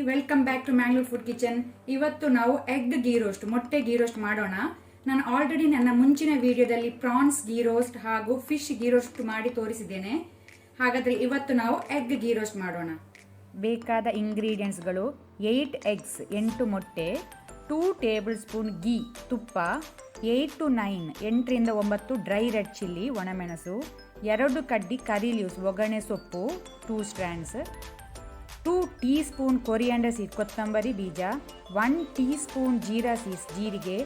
Welcome back to Mangalore food kitchen. ಇವತ್ತು ನಾವು egg ghee roast, ಮೊಟ್ಟೆ ಗೀ ರೋಸ್ಟ್ ಮಾಡೋಣ. ನಾನು ಆಲ್ರೆಡಿ ನನ್ನ ಮುಂಚಿನ ವಿಡಿಯೋದಲ್ಲಿ ಪ್ರಾನ್ಸ್ ಗೀ ರೋಸ್ಟ್ ಹಾಗೂ ಫಿಶ್ ಗೀ ರೋಸ್ಟ್ ಮಾಡಿ ತೋರಿಸಿದ್ದೇನೆ. ಹಾಗಾದರೆ ಇವತ್ತು ನಾವು ಎಗ್ ಗೀ ರೋಸ್ಟ್ ಮಾಡೋಣ. ಬೇಕಾದ ಇಂಗ್ರೀಡಿಯೆಂಟ್ಸ್ಗಳು 8 ಎಗ್ಸ್ 8 ಮೊಟ್ಟೆ, 2 ಟೇಬಲ್ ಸ್ಪೂನ್ ಗೀ ತುಪ್ಪ, 8 to 9 8ರಿಂದ 9 ಡ್ರೈ ರೆಡ್ ಚಿಲ್ಲಿ ಒಣಮೆಣಸು, 2 ಕಡ್ಡಿ ಕರಿ ಲೀವ್ಸ್ ಒಗ್ಗರಣೆ ಸೊಪ್ಪು 2 strands, 2 tea spoon coriander seeds ಕೊತ್ತಂಬರಿ ಬೀಜ, 1 ಟೀ ಸ್ಪೂನ್ ಜೀರಾ ಸೀಡ್ಸ್ ಜೀರಿಗೆ,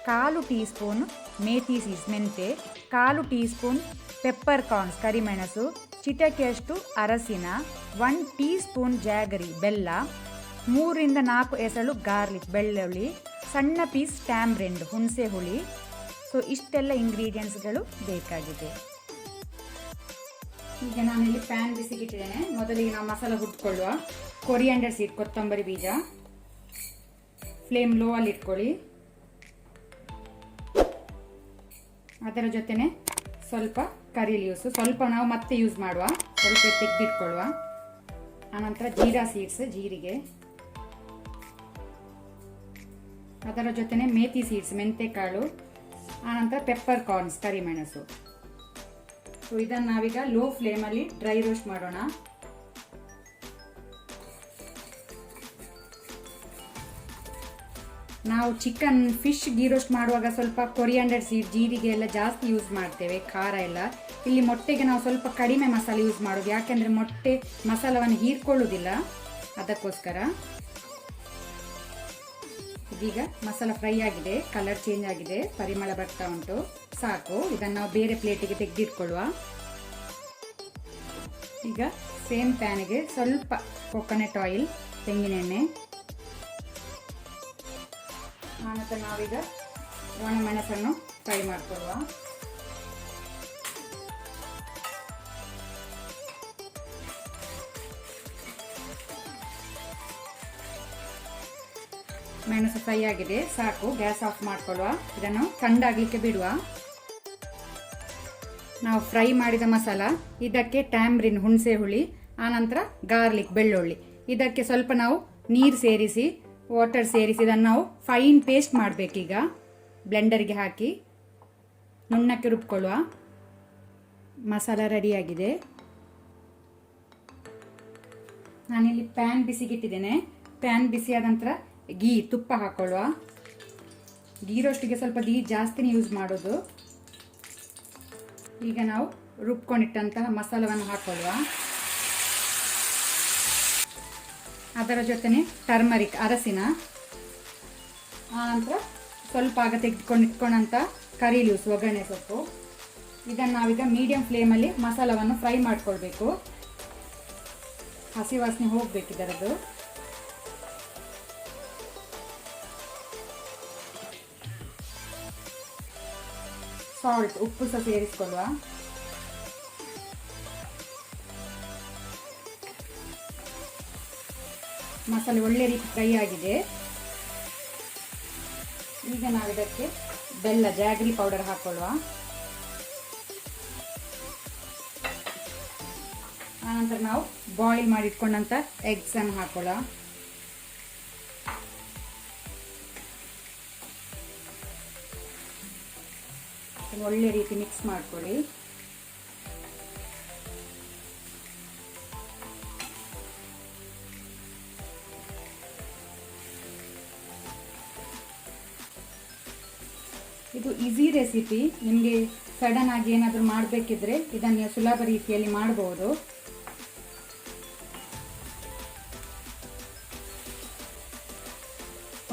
1/4 ಟೀ ಸ್ಪೂನ್ ಮೇಥಿ ಸೀಡ್ಸ್ ಮೆಂತೆ, 1/4 ಟೀ ಸ್ಪೂನ್ ಪೆಪ್ಪರ್ ಕಾರ್ನ್ಸ್ ಕರಿಮೆಣಸು, ಚಿಟಕೆಯಷ್ಟು ಅರಸಿನ, 1 ಟೀ ಸ್ಪೂನ್ ಜಾಗರಿ ಬೆಲ್ಲ, 3ರಿಂದ 4 ಎಸಳು ಗಾರ್ಲಿಕ್ ಬೆಳ್ಳುಳ್ಳಿ, ಸಣ್ಣ ಪೀಸ್ ಟ್ಯಾಮ್ರಿಂಡ್ ಹುಣಸೆ ಹುಳಿ. ಸೊ ಇಷ್ಟೆಲ್ಲ ಇಂಗ್ರೀಡಿಯೆಂಟ್ಸ್ಗಳು ಬೇಕಾಗಿದೆ. ಈಗ ನಾನಿಲ್ಲಿ ಪ್ಯಾನ್ ಬಿಸಿಗಿಟ್ಟಿದ್ದೇನೆ. ಮೊದಲಿಗೆ ನಾವು ಮಸಾಲ ಹುಡ್ಕೊಳ್ಳುವ. ಕೊರಿಯಾಂಡರ್ ಸೀಡ್ ಕೊತ್ತಂಬರಿ ಬೀಜ, ಫ್ಲೇಮ್ ಲೋ ಅಲ್ಲಿ ಇಟ್ಕೊಳ್ಳಿ. ಅದರ ಜೊತೆನೆ ಸ್ವಲ್ಪ ಕರಿ ಲೀವ್ಸ್, ಸ್ವಲ್ಪ ನಾವು ಮತ್ತೆ ಯೂಸ್ ಮಾಡುವ, ಸ್ವಲ್ಪ ತೆಗೆದಿಟ್ಕೊಳ್ಳುವ. ಆನಂತರ ಜೀರಾ ಸೀಡ್ಸ್ ಜೀರಿಗೆ, ಅದರ ಜೊತೆನೆ ಮೇಥಿ ಸೀಡ್ಸ್ ಮೆಂತೆಕಾಳು, ಆನಂತರ ಪೆಪ್ಪರ್ ಕಾರ್ನ್ಸ್ ಕರಿಮೆಣಸು. ಸೊ ಇದನ್ನು ನಾವೀಗ ಲೋ ಫ್ಲೇಮಲ್ಲಿ ಡ್ರೈ ರೋಸ್ಟ್ ಮಾಡೋಣ. ನಾವು ಚಿಕನ್ ಫಿಶ್ ಗೀ ರೋಸ್ಟ್ ಮಾಡುವಾಗ ಸ್ವಲ್ಪ ಕೊರಿಯಾಂಡರ್ ಸೀಡ್ ಜೀರಿಗೆ ಎಲ್ಲ ಜಾಸ್ತಿ ಯೂಸ್ ಮಾಡ್ತೇವೆ, ಖಾರ ಎಲ್ಲ. ಇಲ್ಲಿ ಮೊಟ್ಟೆಗೆ ನಾವು ಸ್ವಲ್ಪ ಕಡಿಮೆ ಮಸಾಲೆ ಯೂಸ್ ಮಾಡೋದು, ಯಾಕೆಂದರೆ ಮೊಟ್ಟೆ ಮಸಾಲವನ್ನು ಹೀರ್ಕೊಳ್ಳುವುದಿಲ್ಲ, ಅದಕ್ಕೋಸ್ಕರ. ಇದೀಗ ಮಸಾಲ ಫ್ರೈ ಆಗಿದೆ, ಕಲರ್ ಚೇಂಜ್ ಆಗಿದೆ, ಪರಿಮಳ ಬರ್ತಾ ಉಂಟು, ಸಾಕು. ಇದನ್ನು ನಾವು ಬೇರೆ ಪ್ಲೇಟಿಗೆ ತೆಗೆದಿಟ್ಕೊಳ್ಳುವ. ಈಗ ಸೇಮ್ ಪ್ಯಾನಿಗೆ ಸ್ವಲ್ಪ ಕೊಕೊನಟ್ ಆಯಿಲ್ ತೆಂಗಿನೆಣ್ಣೆ, ಆನಂತರ ನಾವೀಗ ಒಣಮೆಣಸನ್ನು ಫ್ರೈ ಮಾಡಿಕೊಳ್ಳುವ. ಮೆಣಸು ಫ್ರೈ ಆಗಿದೆ, ಸಾಕು. ಗ್ಯಾಸ್ ಆಫ್ ಮಾಡಿಕೊಳ್ಳುವ. ಇದನ್ನು ಥಂಡಾಗಲಿಕ್ಕೆ ಬಿಡುವ. ನಾವು ಫ್ರೈ ಮಾಡಿದ ಮಸಾಲ, ಇದಕ್ಕೆ ಟ್ಯಾಮ್ರಿನ್ ಹುಣಸೆ ಹುಳಿ, ಆನಂತರ ಗಾರ್ಲಿಕ್ ಬೆಳ್ಳುಳ್ಳಿ, ಇದಕ್ಕೆ ಸ್ವಲ್ಪ ನಾವು ನೀರು ಸೇರಿಸಿ ವಾಟರ್ ಸೇರಿಸಿ ಇದನ್ನು ನಾವು ಫೈನ್ ಪೇಸ್ಟ್ ಮಾಡಬೇಕೀಗ. ಬ್ಲೆಂಡರ್ಗೆ ಹಾಕಿ ನುಣ್ಣಕ್ಕೆ ರುಬ್ಕೊಳ್ಳುವ. ಮಸಾಲ ರೆಡಿಯಾಗಿದೆ. ನಾನಿಲ್ಲಿ ಪ್ಯಾನ್ ಬಿಸಿಗಿಟ್ಟಿದ್ದೇನೆ. ಪ್ಯಾನ್ ಬಿಸಿಯಾದ ನಂತರ ಗೀ ತುಪ್ಪ ಹಾಕೊಳ್ಳುವ. ಗೀ ರೋಸ್ಟಿಗೆ ಸ್ವಲ್ಪ ಗೀ ಜಾಸ್ತಿನೇ ಯೂಸ್ ಮಾಡೋದು. ಈಗ ನಾವು ರುಬ್ಕೊಂಡಿಟ್ಟಂತಹ ಮಸಾಲವನ್ನು ಹಾಕೊಳ್ಳುವ. ಅದರ ಜೊತೆನೆ ಟರ್ಮರಿಕ್ ಅರಸಿನ, ಆನಂತರ ಸ್ವಲ್ಪ ಆಗ ತೆಗೆದುಕೊಂಡಿಟ್ಕೊಂಡಂಥ ಕರಿ ಲೀವ್ಸ್ ಒಗ್ಗರಣೆ ಸೊಪ್ಪು. ಇದನ್ನು ನಾವೀಗ ಮೀಡಿಯಂ ಫ್ಲೇಮಲ್ಲಿ ಮಸಾಲವನ್ನು ಫ್ರೈ ಮಾಡ್ಕೊಳ್ಬೇಕು. ಹಸಿ ವಾಸನೆ ಹೋಗ್ಬೇಕು ಇದರದ್ದು. ಸಾಲ್ಟ್ ಉಪ್ಪು ಸಹ ಸೇರಿಸಿಕೊಳ್ಳುವ. ಮಸಾಲೆ ಒಳ್ಳೆ ರೀತಿ ಫ್ರೈ ಆಗಿದೆ. ಈಗ ನಾವು ಇದಕ್ಕೆ ಬೆಲ್ಲ ಜಾಗರಿ ಪೌಡರ್ ಹಾಕೊಳ್ಳುವ. ಆನಂತರ ನಾವು ಬಾಯ್ಲ್ ಮಾಡಿಟ್ಕೊಂಡಂತ ಎಗ್ಸ್ ಅನ್ನು ಹಾಕೊಳ್ಳುವ. ಒಳ್ಳೆ ರೀತಿ ಮಿಕ್ಸ್ ಮಾಡ್ಕೊಳ್ಳಿ. ಇದು ಈಸಿ ರೆಸಿಪಿ. ನಿಮಗೆ ಸಡನ್ ಆಗಿ ಏನಾದರೂ ಮಾಡಬೇಕಿದ್ರೆ ಇದನ್ನು ಸುಲಭ ರೀತಿಯಲ್ಲಿ ಮಾಡಬಹುದು.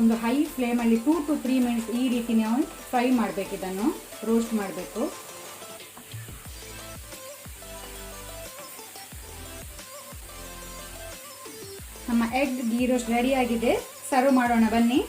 ಒಂದು ಹೈ ಫ್ಲೇಮಲ್ಲಿ 2 to 3 ಮಿನಿಟ್ಸ್ ಈ ರೀತಿ ನಾವು ಫ್ರೈ ಮಾಡಬೇಕು, ಇದನ್ನು ರೋಸ್ಟ್ ಮಾಡಬೇಕು. ನಮ್ಮ ಎಗ್ ಗೀ ರೋಸ್ಟ್ ರೆಡಿ ಆಗಿದೆ. ಸರ್ವ್ ಮಾಡೋಣ ಬನ್ನಿ.